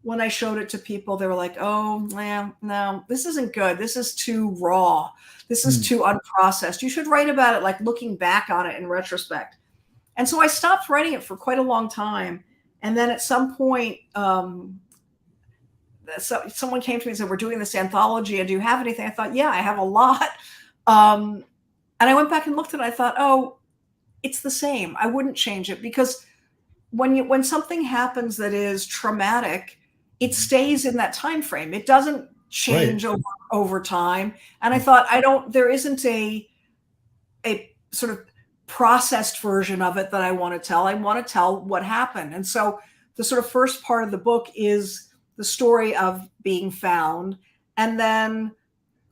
when I showed it to people, they were like, oh, man, no, this isn't good. This is too raw. This is too unprocessed. You should write about it like looking back on it in retrospect. And so I stopped writing it for quite a long time. And then at some point, so someone came to me and said, we're doing this anthology, and do you have anything? I thought, yeah, I have a lot. And I went back and looked at it. I thought, oh, it's the same. I wouldn't change it, because when something happens that is traumatic, it stays in that time frame. It doesn't change over time. And I thought, there isn't a sort of processed version of it that I want to tell. I want to tell what happened. And so the sort of first part of the book is the story of being found. And then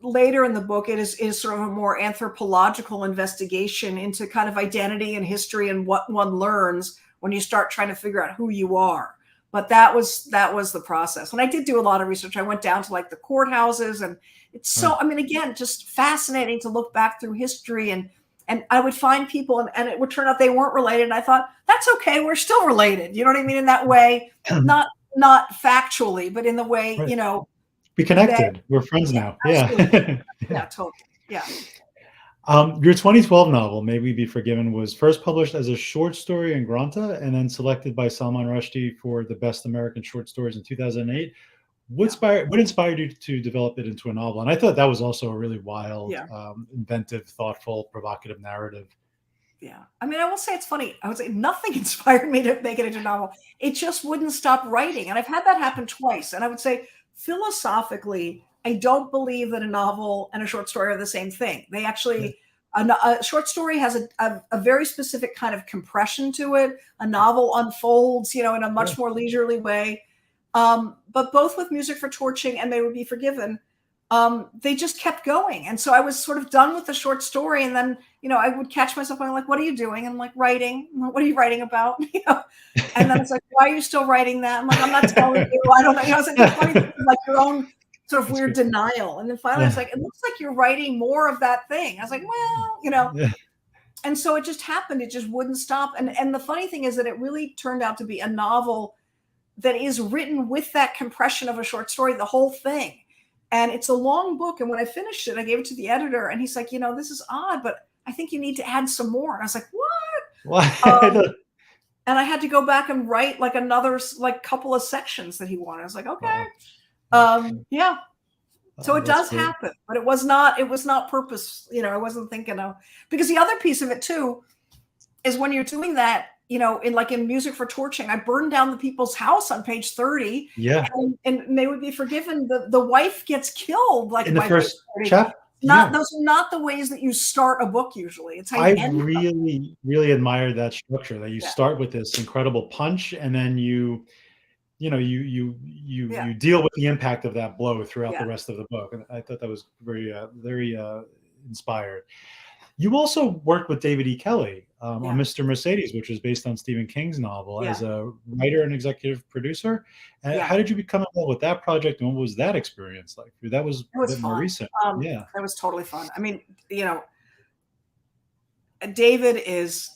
later in the book, it is sort of a more anthropological investigation into kind of identity and history and what one learns when you start trying to figure out who you are. But that was the process. And I did do a lot of research. I went down to like the courthouses, and it's so, I mean, again, just fascinating to look back through history, and I would find people, and it would turn out they weren't related. And I thought, that's okay. We're still related. You know what I mean? In that way, not factually, but in the way, you know, be connected. We're friends now. Yeah. Yeah, totally. Yeah. Your 2012 novel, May We Be Forgiven, was first published as a short story in Granta and then selected by Salman Rushdie for the Best American Short Stories in 2008. What inspired you to develop it into a novel? And I thought that was also a really wild, inventive, thoughtful, provocative narrative. Yeah. I mean, I will say it's funny. I would say nothing inspired me to make it into a novel. It just wouldn't stop writing. And I've had that happen twice. And I would say, philosophically, I don't believe that a novel and a short story are the same thing. They actually, a short story has a very specific kind of compression to it. A novel unfolds, you know, in a much more leisurely way. But both with Music for Torching and May We Be Forgiven, they just kept going. And so I was sort of done with the short story. And then, you know, I would catch myself going like, what are you doing? And I'm like, writing. What are you writing about? You know? And then it's like, why are you still writing that? I'm like, I'm not telling you. I don't know. You know, it's like, it's funny, like your own sort of weird denial. And then finally I was like, it looks like you're writing more of that thing. I was like, well, you know. Yeah. And so it just happened. It just wouldn't stop. And the funny thing is that it really turned out to be a novel that is written with that compression of a short story, the whole thing. And it's a long book. And when I finished it, I gave it to the editor, and he's like, you know, this is odd, but I think you need to add some more. And I was like, what? And I had to go back and write like another like couple of sections that he wanted. I was like, okay. Yeah. So it does happen, but it was not purpose. You know, I wasn't thinking of, because the other piece of it too is when you're doing that, you know, in Music for Torching, I burned down the people's house on page 30. Yeah. And May We Be Forgiven, the wife gets killed like in the first chapter. Those are not the ways that you start a book usually. It's how you end. I really admire that structure, that you start with this incredible punch, and then you deal with the impact of that blow throughout the rest of the book. And I thought that was very inspired. You also worked with David E. Kelley on Mr. Mercedes, which was based on Stephen King's novel, as a writer and executive producer. And how did you become involved with that project, and what was that experience like? That was a bit more recent. That was totally fun. I mean, you know, David is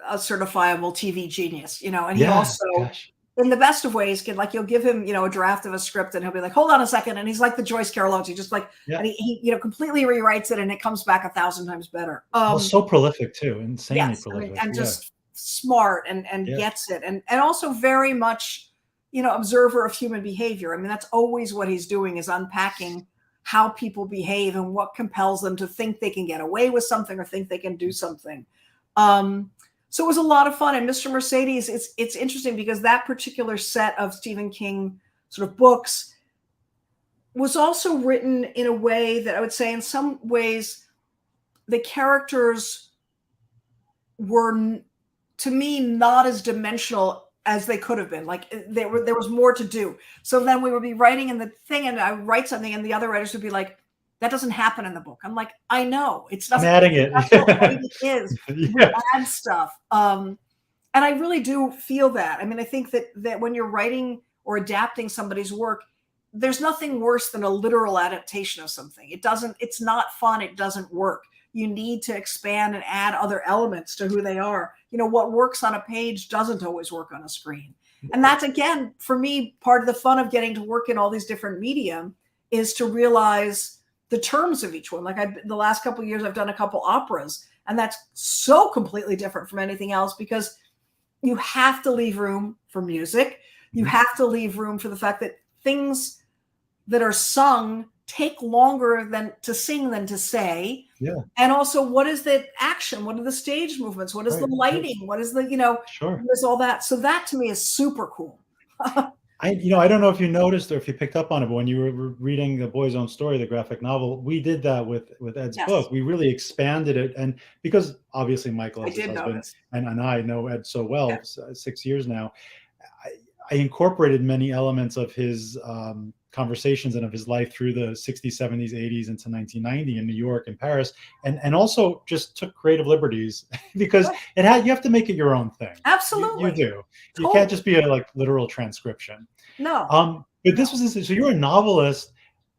a certifiable TV genius, you know, and he also, in the best of ways, you'll give him, you know, a draft of a script, and he'll be like, hold on a second. And he's like the Joyce Carol Oates. He just like, and he, you know, completely rewrites it, and it comes back 1,000 times better. Well, so prolific too, insanely prolific. I mean, and just smart and gets it. And also very much, you know, observer of human behavior. I mean, that's always what he's doing, is unpacking how people behave and what compels them to think they can get away with something or think they can do something. So it was a lot of fun. And Mr. Mercedes, it's interesting because that particular set of Stephen King sort of books was also written in a way that I would say in some ways the characters were, to me, not as dimensional as they could have been. Like there was more to do. So then we would be writing in the thing, and I would write something, and the other writers would be like, that doesn't happen in the book. I'm like, I know. It's not. I'm adding it. That's what it is. We add stuff. And I really do feel that. I mean, I think that when you're writing or adapting somebody's work, there's nothing worse than a literal adaptation of something. It's not fun. It doesn't work. You need to expand and add other elements to who they are. You know, what works on a page doesn't always work on a screen. And that's, again, for me, part of the fun of getting to work in all these different medium is to realize the terms of each one. Like the last couple of years, I've done a couple operas, and that's so completely different from anything else, because you have to leave room for music. You have to leave room for the fact that things that are sung take longer than to sing than to say? Yeah. And also, what is the action? What are the stage movements? What is the lighting? What is the, Sure. what is all that? So that to me is super cool. I don't know if you noticed or if you picked up on it, but when you were reading The Boy's Own Story, the graphic novel, we did that with Ed's book. We really expanded it, and because obviously Michael is his husband, and I know Ed so well, 6 years now, I incorporated many elements of his conversations and of his life through the 60s, 70s, 80s into 1990 in New York and Paris, and also just took creative liberties because you have to make it your own thing. Absolutely. You do. You can't just be a literal transcription. No. But this was so you're a novelist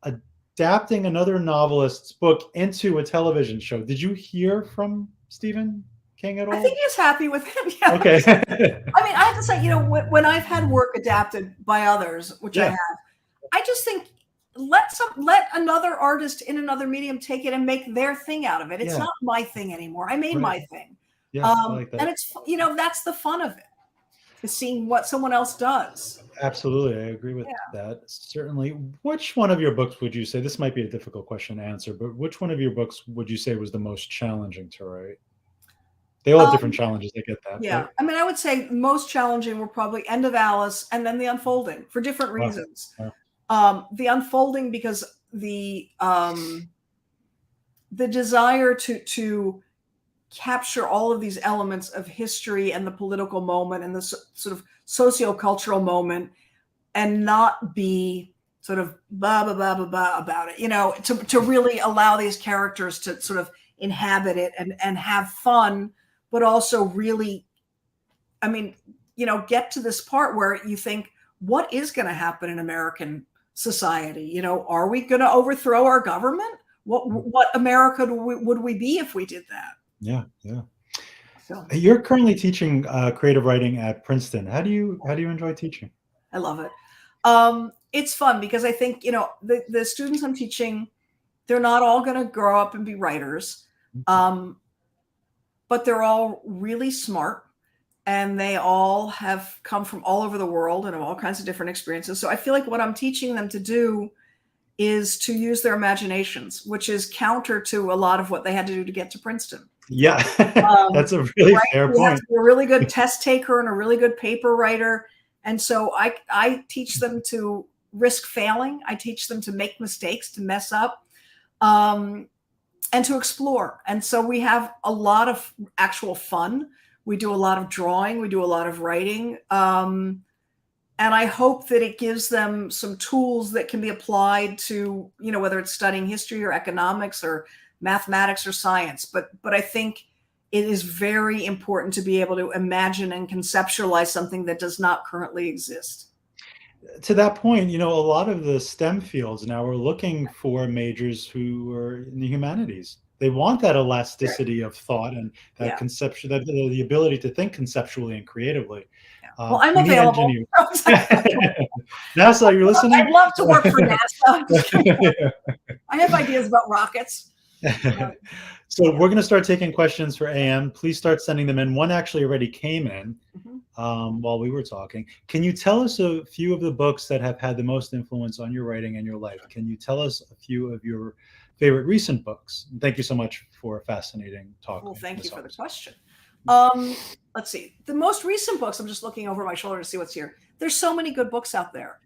adapting another novelist's book into a television show. Did you hear from Stephen King at all? I think he's happy with him. Yeah. Okay. I mean, I have to say, when I've had work adapted by others, which I have, I just think let another artist in another medium take it and make their thing out of it. It's not my thing anymore. I made my thing. Yeah, I like that. And it's, that's the fun of it, is seeing what someone else does. Absolutely. I agree with that. Certainly. Which one of your books would you say, this might be a difficult question to answer, but which one of your books would you say was the most challenging to write? They all have different challenges. I get that. Yeah. I mean, I would say most challenging were probably End of Alice and then The Unfolding for different reasons. The Unfolding, because the desire to capture all of these elements of history and the political moment and the sort of socio-cultural moment and not be sort of blah, blah, blah, blah, blah about it, to really allow these characters to sort of inhabit it and have fun, but also really, I mean, get to this part where you think, what is going to happen in American society? Are we going to overthrow our government? What America would we be if we did that? Yeah. So. You're currently teaching creative writing at Princeton. How do you enjoy teaching? I love it. It's fun because I think, the students I'm teaching, they're not all going to grow up and be writers, but they're all really smart and they all have come from all over the world and have all kinds of different experiences. So I feel like what I'm teaching them to do is to use their imaginations, which is counter to a lot of what they had to do to get to Princeton. Yeah, that's a really fair point. You have to be a really good test taker and a really good paper writer. And so I teach them to risk failing. I teach them to make mistakes, to mess up, and to explore. And so we have a lot of actual fun. We do a lot of drawing. We do a lot of writing. And I hope that it gives them some tools that can be applied to, whether it's studying history or economics or mathematics or science. But I think it is very important to be able to imagine and conceptualize something that does not currently exist. To that point, a lot of the STEM fields now are looking for majors who are in the humanities. They want that elasticity of thought and that conception, that the ability to think conceptually and creatively. Well, I'm available. NASA, you're listening? I'd love to work for NASA. I have ideas about rockets. So we're going to start taking questions for AM. Please start sending them in. One actually already came in while we were talking. Can you tell us a few of the books that have had the most influence on your writing and your life? Can you tell us a few of your favorite recent books? Thank you so much for a fascinating talk. Well, thank you for the question. Let's see. The most recent books, I'm just looking over my shoulder to see what's here. There's so many good books out there.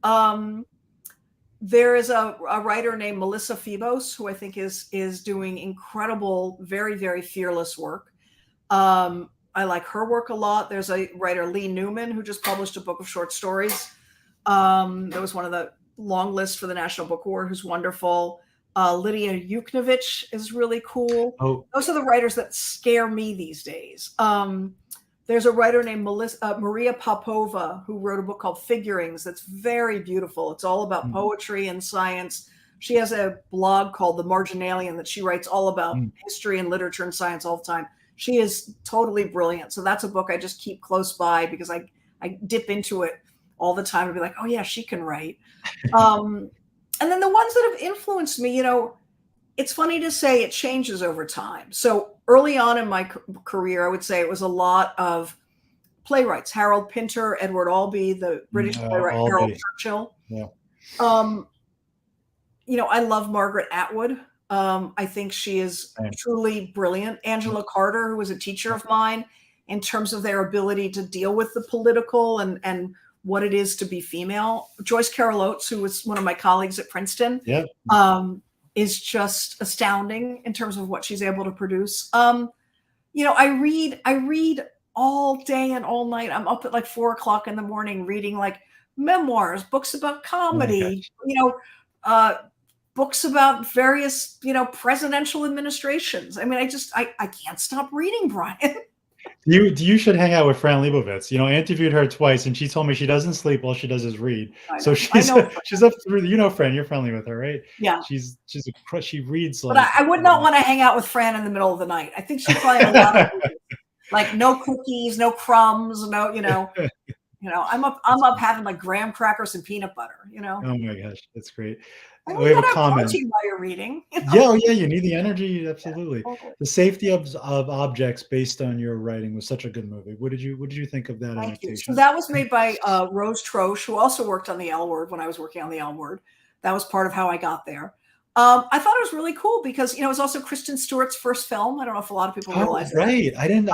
There is a writer named Melissa Febos, who I think is doing incredible, very, very fearless work. I like her work a lot. There's a writer, Lee Newman, who just published a book of short stories. That was one of the long lists for the National Book Award, who's wonderful. Lydia Yuknovich is really cool. Oh. Those are the writers that scare me these days. There's a writer named Maria Popova who wrote a book called Figurings that's very beautiful. It's all about poetry and science. She has a blog called The Marginalian that she writes all about history and literature and science all the time. She is totally brilliant. So that's a book I just keep close by because I dip into it all the time and be like, oh yeah, she can write. And then the ones that have influenced me, it's funny to say it changes over time. So early on in my career, I would say it was a lot of playwrights, Harold Pinter, Edward Albee, the British playwright Harold Churchill. Yeah. I love Margaret Atwood. I think she is Right. truly brilliant. Angela Carter, who was a teacher of mine, in terms of their ability to deal with the political and what it is to be female. Joyce Carol Oates, who was one of my colleagues at Princeton, Yeah. is just astounding in terms of what she's able to produce. I read all day and all night. I'm up at like 4 o'clock in the morning reading like memoirs, books about Oh my comedy, gosh. books about various, presidential administrations. I mean, I can't stop reading, Brian. You should hang out with Fran Lebowitz. I interviewed her twice, and she told me she doesn't sleep. All she does is read. I So know. she's I know. she's up through. Fran, you're friendly with her, right? Yeah. She reads But like. I would not want to hang out with Fran in the middle of the night. I think she'd find a lot of like no cookies, no crumbs, I'm up having like graham crackers and peanut butter, Oh my gosh, that's great. I We have a gotta comment. protein while you're reading. Yeah, you need the energy, absolutely. Totally. The Safety of Objects, based on your writing, was such a good movie. What did you think of that Thank you. adaptation? So that was made by Rose Troche, who also worked on the L Word when I was working on the L Word. That was part of how I got there. I thought it was really cool because it was also Kristen Stewart's first film. I don't know if a lot of people realize that. Right. I didn't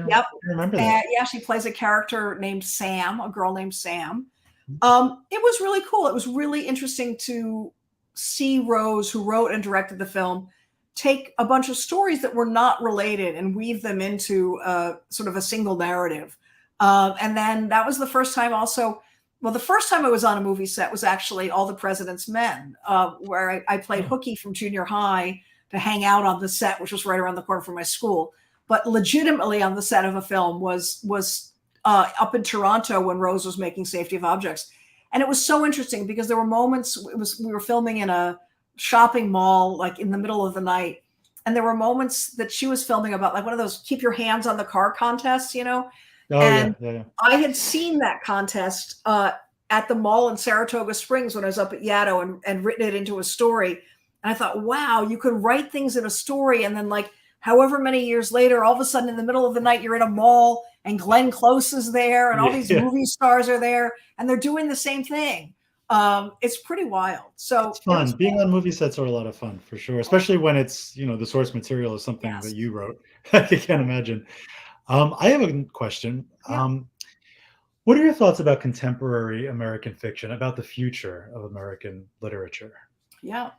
Yep. remember that. Yeah, she plays a character named Sam, a girl named Sam. It was really cool. It was really interesting to see Rose, who wrote and directed the film, take a bunch of stories that were not related and weave them into sort of a single narrative. And then that was the first time also. Well, the first time I was on a movie set was actually All the President's Men, where I played hooky from junior high to hang out on the set, which was right around the corner from my school. But legitimately on the set of a film was up in Toronto when Rose was making Safety of Objects. And it was so interesting because there were moments, we were filming in a shopping mall, like in the middle of the night. And there were moments that she was filming about like one of those keep your hands on the car contests, Oh, and yeah. I had seen that contest at the mall in Saratoga Springs when I was up at Yaddo and written it into a story. And I thought, wow, you could write things in a story. And then like however many years later, all of a sudden in the middle of the night, you're in a mall and Glenn Close is there and all these movie stars are there and they're doing the same thing. It's pretty wild. So it's fun. Being on movie sets are a lot of fun for sure, especially when it's, the source material is something that you wrote. I can't imagine. I have a question. Yeah. What are your thoughts about contemporary American fiction, about the future of American literature? Yeah.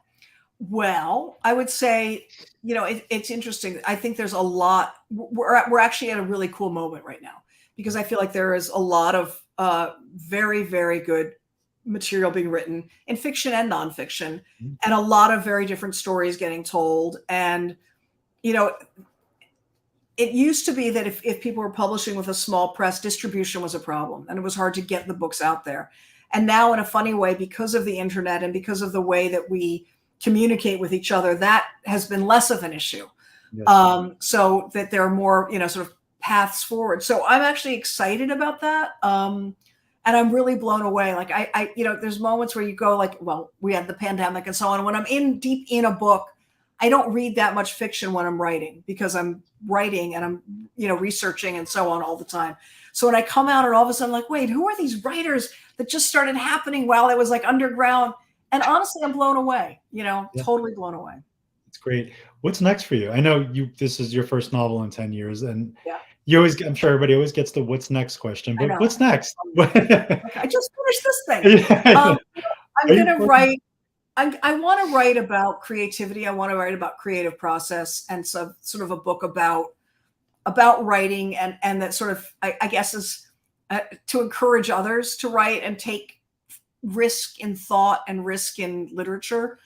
Well, I would say, it's interesting. I think there's a lot. We're actually at a really cool moment right now because I feel like there is a lot of very, very good material being written in fiction and nonfiction, and a lot of very different stories getting told. And, it used to be that if people were publishing with a small press, distribution was a problem and it was hard to get the books out there. And now in a funny way, because of the internet and because of the way that we communicate with each other, that has been less of an issue. Yes. So that there are more, sort of paths forward. So I'm actually excited about that. And I'm really blown away. Like I there's moments where you go like, well, we had the pandemic and so on. When I'm deep in a book, I don't read that much fiction when I'm writing because I'm writing and I'm, researching and so on all the time. So when I come out and all of a sudden I'm like, wait, who are these writers that just started happening while it was like underground? And honestly, I'm blown away, totally blown away. It's great. What's next for you? I know this is your first novel in 10 years and you always, I'm sure everybody always gets the what's next question, but what's next? I just finished this thing. I'm going to write. I want to write about creativity. I want to write about creative process and so sort of a book about writing and that sort of, I guess is to encourage others to write and take risk in thought and risk in literature.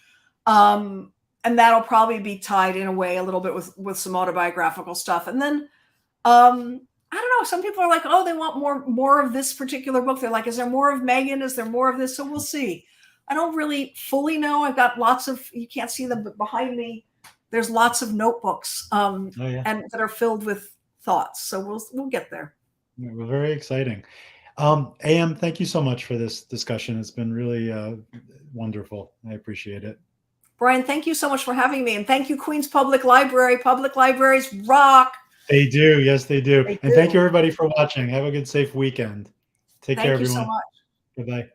And that'll probably be tied in a way a little bit with some autobiographical stuff. And then, I don't know, some people are like, oh, they want more of this particular book. They're like, is there more of Megan? Is there more of this? So we'll see. I don't really fully know. I've got lots of, you can't see them, but behind me, there's lots of notebooks and that are filled with thoughts. So we'll get there. Yeah, well, very exciting. AM, thank you so much for this discussion. It's been really wonderful. I appreciate it. Brian, thank you so much for having me. And thank you, Queens Public Library. Public libraries rock. They do. Yes, they do. And thank you, everybody, for watching. Have a good, safe weekend. Take care, everyone. Thank you so much. Goodbye.